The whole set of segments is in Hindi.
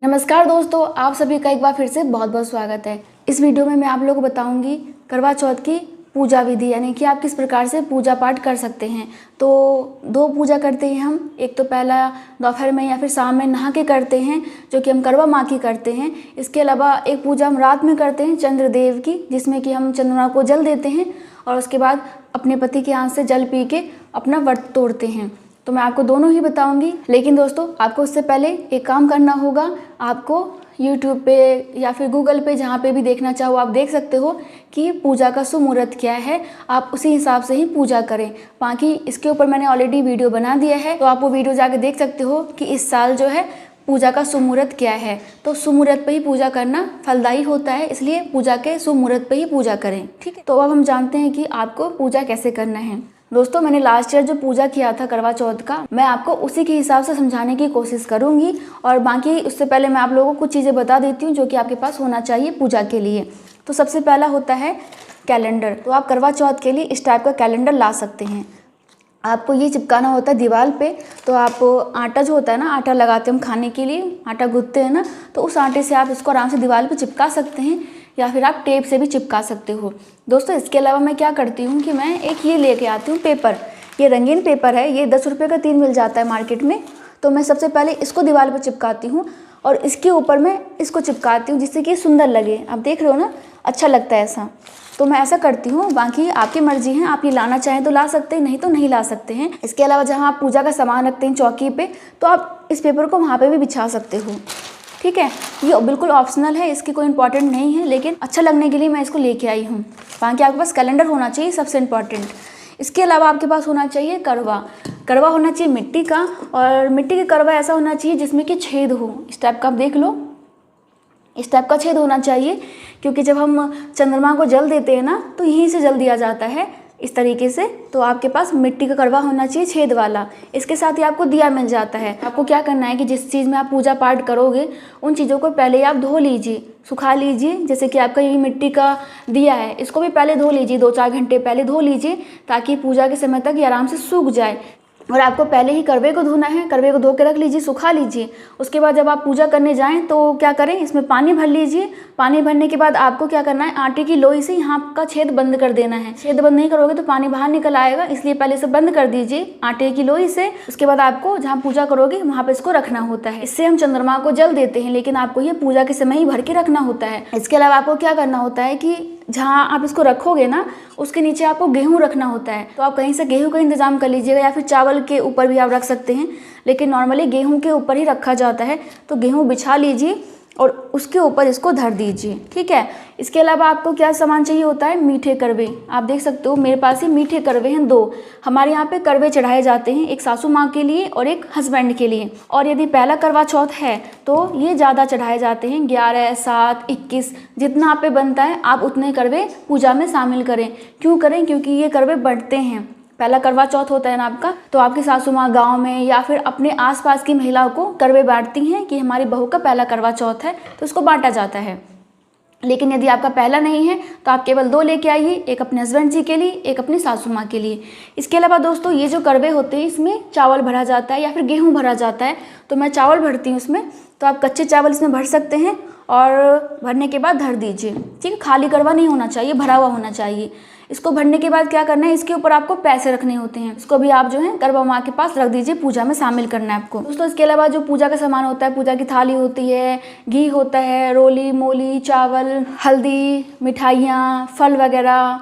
नमस्कार दोस्तों, आप सभी का एक बार फिर से बहुत बहुत स्वागत है। इस वीडियो में मैं आप लोगों को बताऊंगी करवा चौथ की पूजा विधि, यानी कि आप किस प्रकार से पूजा पाठ कर सकते हैं। तो दो पूजा करते हैं हम, एक तो पहला दोपहर में या फिर शाम में नहा के करते हैं, जो कि हम करवा माँ की करते हैं। इसके अलावा एक पूजा हम रात में करते हैं चंद्रदेव की, जिसमें कि हम चंद्रमा को जल देते हैं और उसके बाद अपने पति के हाथ से जल पी के अपना व्रत तोड़ते हैं। तो मैं आपको दोनों ही बताऊंगी, लेकिन दोस्तों आपको उससे पहले एक काम करना होगा। आपको YouTube पे या फिर गूगल पे जहाँ पे भी देखना चाहो आप देख सकते हो कि पूजा का शुभ मुहूर्त क्या है। आप उसी हिसाब से ही पूजा करें। बाकी इसके ऊपर मैंने ऑलरेडी वीडियो बना दिया है, तो आप वो वीडियो जाके देख सकते हो कि इस साल जो है पूजा का शुभ मुहूर्त क्या है। तो शुभ मुहूर्त पे ही पूजा करना फलदायी होता है, इसलिए पूजा के शुभ मुहूर्त पे ही पूजा करें। ठीक है, तो अब हम जानते हैं कि आपको पूजा कैसे करना है। दोस्तों, मैंने लास्ट ईयर जो पूजा किया था करवा चौथ का, मैं आपको उसी के हिसाब से समझाने की कोशिश करूंगी। और बाकी उससे पहले मैं आप लोगों को कुछ चीज़ें बता देती हूँ जो कि आपके पास होना चाहिए पूजा के लिए। तो सबसे पहला होता है कैलेंडर। तो आप करवा चौथ के लिए इस टाइप का कैलेंडर ला सकते हैं। आपको ये चिपकाना होता है दीवार पे। तो आप आटा जो होता है ना, आटा लगाते हैं हम खाने के लिए, आटा गूंथते हैं ना, तो उस आटे से आप इसको आराम से दीवार पे चिपका सकते हैं, या फिर आप टेप से भी चिपका सकते हो। दोस्तों, इसके अलावा मैं क्या करती हूँ कि मैं एक ये लेके आती हूँ पेपर। ये रंगीन पेपर है, ये 10 रुपये का 3 मिल जाता है मार्केट में। तो मैं सबसे पहले इसको दीवार पर चिपकाती हूँ और इसके ऊपर मैं इसको चिपकाती हूँ, जिससे कि सुंदर लगे। आप देख रहे हो ना, अच्छा लगता है ऐसा। तो मैं ऐसा करती हूँ। बाकी आपकी मर्जी है, आप ये लाना चाहें तो ला सकते हैं, नहीं तो नहीं ला सकते हैं। इसके अलावा जहाँ आप पूजा का सामान रखते हैं चौकी पे, तो आप इस पेपर को वहाँ पे भी बिछा सकते हो। ठीक है, ये बिल्कुल ऑप्शनल है, इसकी कोई इंपॉर्टेंट नहीं है, लेकिन अच्छा लगने के लिए मैं इसको लेके आई हूँ। बाकी आपके पास कैलेंडर होना चाहिए, सबसे इम्पॉर्टेंट। इसके अलावा आपके पास होना चाहिए करवा। करवा होना चाहिए मिट्टी का, और मिट्टी का करवा ऐसा होना चाहिए जिसमें कि छेद हो। इस टाइप का आप देख लो, इस टाइप का छेद होना चाहिए, क्योंकि जब हम चंद्रमा को जल देते हैं ना, तो यहीं से जल दिया जाता है इस तरीके से। तो आपके पास मिट्टी का करवा होना चाहिए छेद वाला। इसके साथ ही आपको दिया मिल जाता है। आपको क्या करना है कि जिस चीज़ में आप पूजा पाठ करोगे, उन चीज़ों को पहले आप धो लीजिए, सुखा लीजिए। जैसे कि आपका ये मिट्टी का दिया है, इसको भी पहले धो लीजिए, 2-4 घंटे पहले धो लीजिए, ताकि पूजा के समय तक ये आराम से सूख जाए। और आपको पहले ही करवे को धोना है, करवे को धो के रख लीजिए, सुखा लीजिए। उसके बाद जब आप पूजा करने जाएं तो क्या करें, इसमें पानी भर लीजिए। पानी भरने के बाद आपको क्या करना है, आटे की लोई से यहाँ का छेद बंद कर देना है। छेद बंद नहीं करोगे तो पानी बाहर निकल आएगा, इसलिए पहले इसे बंद कर दीजिए आटे की लोई से। उसके बाद आपको जहाँ पूजा करोगे वहाँ पे इसको रखना होता है। इससे हम चंद्रमा को जल देते हैं, लेकिन आपको ये पूजा के समय ही भर के रखना होता है। इसके अलावा आपको क्या करना होता है कि जहाँ आप इसको रखोगे ना, उसके नीचे आपको गेहूं रखना होता है। तो आप कहीं से गेहूं का इंतजाम कर लीजिएगा, या फिर चावल के ऊपर भी आप रख सकते हैं, लेकिन नॉर्मली गेहूं के ऊपर ही रखा जाता है। तो गेहूं बिछा लीजिए और उसके ऊपर इसको धर दीजिए। ठीक है, इसके अलावा आपको क्या सामान चाहिए होता है, मीठे करवे। आप देख सकते हो मेरे पास ही मीठे करवे हैं 2। हमारे यहाँ पे करवे चढ़ाए जाते हैं, एक सासू माँ के लिए और एक हस्बैंड के लिए। और यदि पहला करवा चौथ है तो ये ज़्यादा चढ़ाए जाते हैं, 11, 7, 21, जितना आप पे बनता है आप उतने करवे पूजा में शामिल करें। क्यों करें, क्योंकि ये करवे बढ़ते हैं। पहला करवा चौथ होता है ना आपका, तो आपकी सासू माँ गाँव में या फिर अपने आसपास की महिलाओं को करवे बांटती हैं कि हमारी बहू का पहला करवा चौथ है, तो उसको बांटा जाता है। लेकिन यदि आपका पहला नहीं है तो आप केवल 2 लेके आइए, एक अपने हस्बैंड जी के लिए, एक अपनी सासू माँ के लिए। इसके अलावा दोस्तों, ये जो करवे होते हैं इसमें चावल भरा जाता है या फिर गेहूँ भरा जाता है। तो मैं चावल भरती हूँ इसमें, तो आप कच्चे चावल इसमें भर सकते हैं और भरने के बाद धर दीजिए। ठीक है, खाली करवा नहीं होना चाहिए, भरा हुआ होना चाहिए। इसको भरने के बाद क्या करना है, इसके ऊपर आपको पैसे रखने होते हैं। इसको भी आप जो है करवा माँ के पास रख दीजिए, पूजा में शामिल करना है आपको। दोस्तों, इसके अलावा जो पूजा का सामान होता है, पूजा की थाली होती है, घी होता है, रोली मोली, चावल, हल्दी, मिठाइयाँ, फल वगैरह,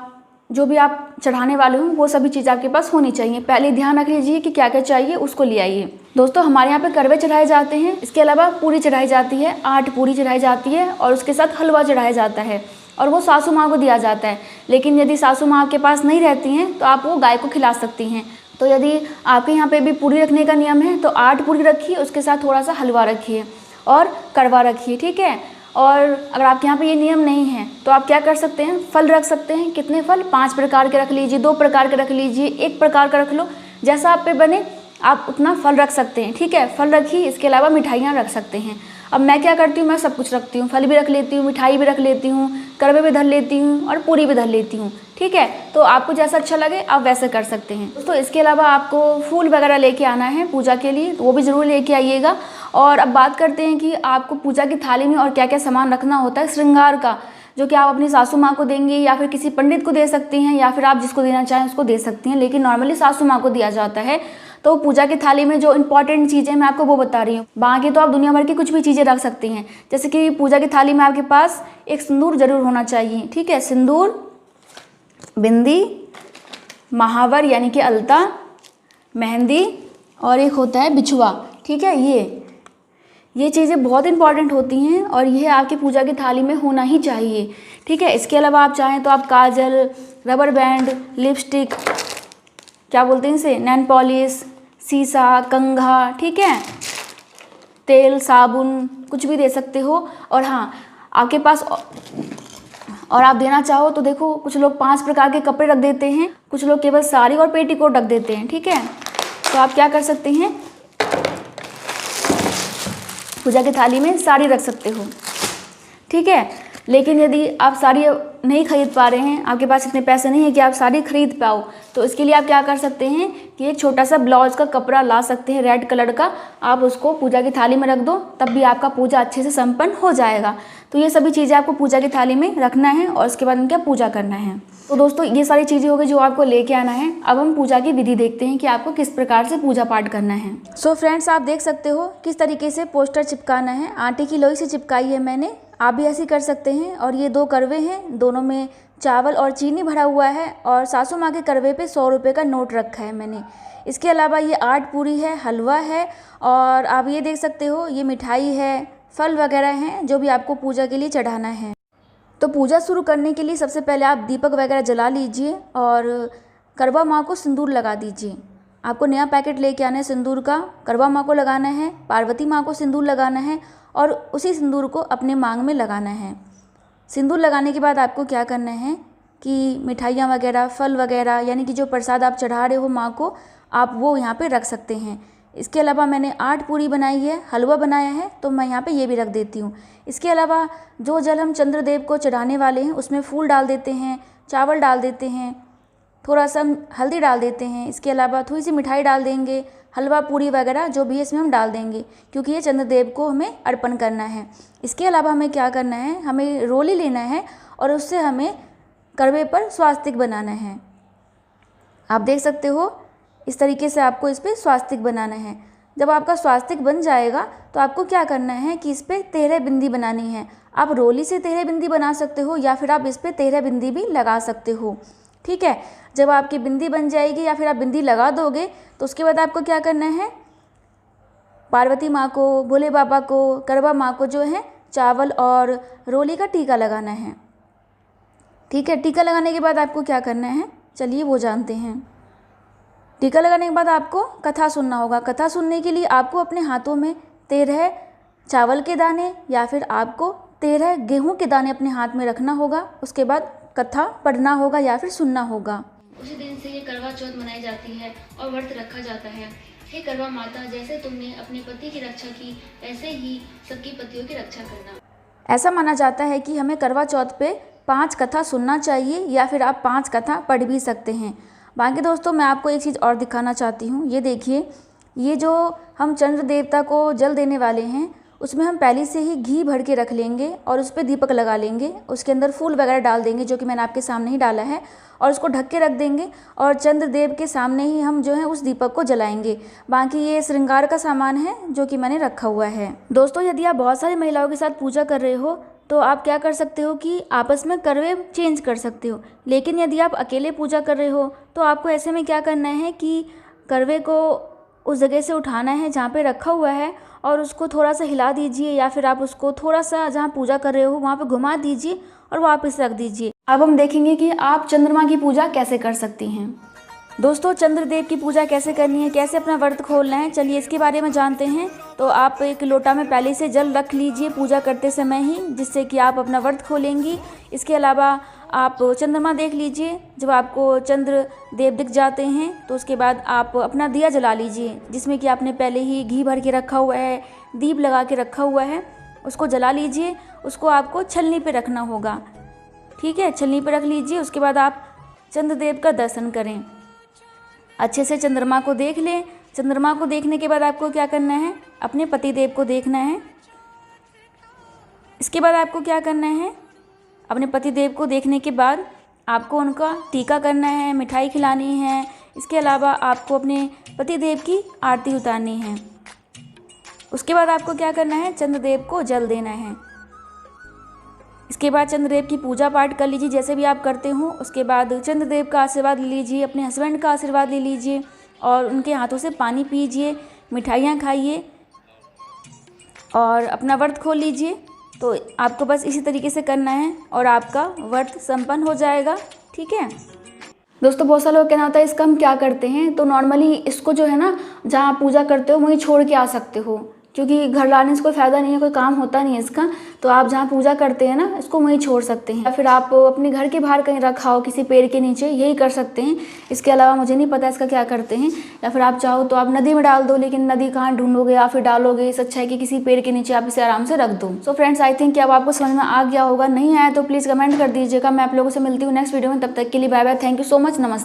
जो भी आप चढ़ाने वाले हो वो सभी चीज़ आपके पास होनी चाहिए। पहले ध्यान रख लीजिए कि क्या क्या चाहिए, उसको ले आइए। दोस्तों, हमारे यहाँ पे करवे चढ़ाए जाते हैं। इसके अलावा पूरी चढ़ाई जाती है, 8 पूरी चढ़ाई जाती है, और उसके साथ हलवा चढ़ाया जाता है, और वो सासू माँ को दिया जाता है। लेकिन यदि सासू माँ आपके पास नहीं रहती हैं तो आप वो गाय को खिला सकती हैं। तो यदि आपके यहाँ पे भी पूरी रखने का नियम है तो 8 पूरी रखिए, उसके साथ थोड़ा सा हलवा रखिए और करवा रखिए। ठीक है, और अगर आपके यहाँ पे ये नियम नहीं है तो आप क्या कर सकते हैं, फल रख सकते हैं। कितने फल, 5 प्रकार के रख लीजिए, 2 प्रकार के रख लीजिए, 1 प्रकार का रख लो, जैसा आप पे बने आप उतना फल रख सकते हैं। ठीक है, फल रखिए। इसके अलावा मिठाइयाँ रख सकते हैं। अब मैं क्या करती हूँ, मैं सब कुछ रखती हूँ, फल भी रख लेती हूँ, मिठाई भी रख लेती हूँ, करवे भी धर लेती हूँ और पूरी भी धर लेती हूँ। ठीक है, तो आपको जैसा अच्छा लगे आप वैसे कर सकते हैं दोस्तों। इसके अलावा आपको फूल वगैरह लेके आना है पूजा के लिए, तो वो भी ज़रूर लेके आइएगा। और अब बात करते हैं कि आपको पूजा की थाली में और क्या क्या सामान रखना होता है श्रृंगार का, जो कि आप अपनी सासू माँ को देंगे या फिर किसी पंडित को दे सकती हैं, या फिर आप जिसको देना चाहें उसको दे सकती हैं, लेकिन नॉर्मली सासू माँ को दिया जाता है। तो पूजा की थाली में जो इंपॉर्टेंट चीज़ें मैं आपको वो बता रही हूँ, बाकी तो आप दुनिया भर की कुछ भी चीज़ें रख सकती हैं। जैसे कि पूजा की थाली में आपके पास एक सिंदूर जरूर होना चाहिए। ठीक है, सिंदूर, बिंदी, महावर यानी कि अलता, मेहंदी और एक होता है बिछुआ। ठीक है, ये चीज़ें बहुत इंपॉर्टेंट होती हैं और यह आपकी पूजा की थाली में होना ही चाहिए। ठीक है, इसके अलावा आप चाहें तो आप काजल, रबर बैंड, लिपस्टिक, क्या बोलते हैं इसे, नेल पॉलिश, सीसा, कंघा, ठीक है, तेल, साबुन, कुछ भी दे सकते हो। और हाँ, आपके पास और आप देना चाहो तो देखो, कुछ लोग 5 प्रकार के कपड़े रख देते हैं, कुछ लोग केवल साड़ी और पेटीकोट रख देते हैं। ठीक है, तो आप क्या कर सकते हैं, पूजा की थाली में साड़ी रख सकते हो। ठीक है, लेकिन यदि आप साड़ी नहीं खरीद पा रहे हैं, आपके पास इतने पैसे नहीं है कि आप साड़ी खरीद पाओ, तो इसके लिए आप क्या कर सकते हैं कि एक छोटा सा ब्लाउज का कपड़ा ला सकते हैं रेड कलर का, आप उसको पूजा की थाली में रख दो, तब भी आपका पूजा अच्छे से संपन्न हो जाएगा। तो ये सभी चीज़ें आपको पूजा की थाली में रखना है और उसके बाद उनका पूजा करना है। तो दोस्तों ये सारी चीज़ें हो गई जो आपको लेके आना है। अब हम पूजा की विधि देखते हैं कि आपको किस प्रकार से पूजा पाठ करना है। सो फ्रेंड्स, आप देख सकते हो किस तरीके से पोस्टर चिपकाना है। आटे की लोई से चिपकाई है मैंने, आप भी ऐसे कर सकते हैं। और ये 2 करवे हैं, दोनों में चावल और चीनी भरा हुआ है और सासू माँ के करवे पे 100 रुपये का नोट रखा है मैंने। इसके अलावा ये 8 पूरी है, हलवा है और आप ये देख सकते हो ये मिठाई है, फल वगैरह हैं जो भी आपको पूजा के लिए चढ़ाना है। तो पूजा शुरू करने के लिए सबसे पहले आप दीपक वगैरह जला लीजिए और करवा माँ को सिंदूर लगा दीजिए। आपको नया पैकेट लेके आना है सिंदूर का, करवा माँ को लगाना है, पार्वती माँ को सिंदूर लगाना है और उसी सिंदूर को अपने मांग में लगाना है। सिंदूर लगाने के बाद आपको क्या करना है कि मिठाइयाँ वगैरह, फल वगैरह यानी कि जो प्रसाद आप चढ़ा रहे हो माँ को, आप वो यहाँ पे रख सकते हैं। इसके अलावा मैंने 8 पूरी बनाई है, हलवा बनाया है, तो मैं यहाँ पे ये भी रख देती हूँ। इसके अलावा जो जल हम चंद्रदेव को चढ़ाने वाले हैं उसमें फूल डाल देते हैं, चावल डाल देते हैं, थोड़ा सा हल्दी डाल देते हैं। इसके अलावा थोड़ी सी मिठाई डाल देंगे, हलवा पूरी वगैरह जो भी है इसमें हम डाल देंगे, क्योंकि ये चंद्रदेव को हमें अर्पण करना है। इसके अलावा हमें क्या करना है, हमें रोली लेना है और उससे हमें करवे पर स्वास्तिक बनाना है। आप देख सकते हो इस तरीके से आपको इस पर स्वास्तिक बनाना है। जब आपका स्वास्तिक बन जाएगा तो आपको क्या करना है कि इस पर 13 बिंदी बनानी है। आप रोली से 13 बिंदी बना सकते हो या फिर आप इस पर 13 बिंदी भी लगा सकते हो। ठीक है, जब आपकी बिंदी बन जाएगी या फिर आप बिंदी लगा दोगे तो उसके बाद आपको क्या करना है, पार्वती माँ को, भोले बाबा को, करवा माँ को जो है चावल और रोली का टीका लगाना है। ठीक है, टीका लगाने के बाद आपको क्या करना है, चलिए वो जानते हैं। टीका लगाने के बाद आपको कथा सुनना होगा। कथा सुनने के लिए आपको अपने हाथों में 13 चावल के दाने या फिर आपको 13 गेहूं के दाने अपने हाथ में रखना होगा। उसके बाद कथा पढ़ना होगा या फिर सुनना होगा। उसी दिन से ये करवा चौथ मनाई जाती है और व्रत रखा जाता है। हे करवा माता, जैसे तुमने अपने पति की रक्षा की ऐसे ही सबकी पतियों की रक्षा करना। ऐसा माना जाता है कि हमें करवा चौथ पे 5 कथा सुनना चाहिए या फिर आप 5 कथा पढ़ भी सकते हैं। बाकी दोस्तों मैं आपको एक चीज़ और दिखाना चाहती हूँ। ये देखिए, ये जो हम चंद्र देवता को जल देने वाले हैं उसमें हम पहले से ही घी भर के रख लेंगे और उस पर दीपक लगा लेंगे। उसके अंदर फूल वगैरह डाल देंगे जो कि मैंने आपके सामने ही डाला है और उसको ढक के रख देंगे और चंद्रदेव के सामने ही हम जो है उस दीपक को जलाएंगे। बाकी ये श्रृंगार का सामान है जो कि मैंने रखा हुआ है। दोस्तों यदि आप बहुत सारी महिलाओं के साथ पूजा कर रहे हो तो आप क्या कर सकते हो कि आपस में करवे चेंज कर सकते हो। लेकिन यदि आप अकेले पूजा कर रहे हो तो आपको ऐसे में क्या करना है कि करवे को उस जगह से उठाना है जहाँ पे रखा हुआ है और उसको थोड़ा सा हिला दीजिए या फिर आप उसको थोड़ा सा जहाँ पूजा कर रहे हो वहाँ पे घुमा दीजिए और वापस रख दीजिए। अब हम देखेंगे कि आप चंद्रमा की पूजा कैसे कर सकती हैं। दोस्तों चंद्रदेव की पूजा कैसे करनी है, कैसे अपना व्रत खोलना है, चलिए इसके बारे में जानते हैं। तो आप एक लोटा में पहले से जल रख लीजिए पूजा करते समय ही, जिससे कि आप अपना व्रत खोलेंगी। इसके अलावा आप चंद्रमा देख लीजिए। जब आपको चंद्र देव दिख जाते हैं तो उसके बाद आप अपना दिया जला लीजिए, जिसमें कि आपने पहले ही घी भर के रखा हुआ है, दीप लगा के रखा हुआ है। उसको जला लीजिए। उसको आपको छलनी पे रखना होगा, ठीक है, छलनी पे रख लीजिए। उसके बाद आप चंद्रदेव का दर्शन करें, अच्छे से चंद्रमा को देख लें। चंद्रमा को देखने के बाद आपको क्या करना है, अपने पतिदेव को देखना है। इसके बाद आपको क्या करना है, अपने पतिदेव को देखने के बाद आपको उनका टीका करना है, मिठाई खिलानी है। इसके अलावा आपको अपने पतिदेव की आरती उतारनी है। उसके बाद आपको क्या करना है, चंद्रदेव को जल देना है। इसके बाद चंद्रदेव की पूजा पाठ कर लीजिए जैसे भी आप करते हो। उसके बाद चंद्रदेव का आशीर्वाद ले लीजिए, अपने हस्बैंड का आशीर्वाद ले लीजिए और उनके हाथों से पानी पीजिए, मिठाइयाँ खाइए और अपना व्रत खोल लीजिए। तो आपको बस इसी तरीके से करना है और आपका व्रत संपन्न हो जाएगा, ठीक है। दोस्तों बहुत सारे लोग कहना होता है इसका हम क्या करते हैं, तो नॉर्मली इसको जो है ना, जहाँ आप पूजा करते हो वहीं छोड़ के आ सकते हो, क्योंकि घर लाने से कोई फ़ायदा नहीं है, कोई काम होता नहीं है इसका। तो आप जहाँ पूजा करते हैं ना, इसको वहीं छोड़ सकते हैं, या फिर आप अपने घर के बाहर कहीं रखा हो किसी पेड़ के नीचे, यही कर सकते हैं। इसके अलावा मुझे नहीं पता इसका क्या करते हैं। या फिर आप चाहो तो आप नदी में डाल दो, लेकिन नदी कहाँ ढूंढोगे या फिर डालोगे, इससे अच्छा है कि किसी पेड़ के नीचे आप इसे आराम से रख दो। सो फ्रेंड्स, आई थिंक कि अब आपको समझ में आ गया होगा। नहीं आया तो प्लीज़ कमेंट कर दीजिएगा। मैं आप लोगों से मिलती हूँ नेक्स्ट वीडियो में, तब तक के लिए bye bye, thank you so much, नमस्ते।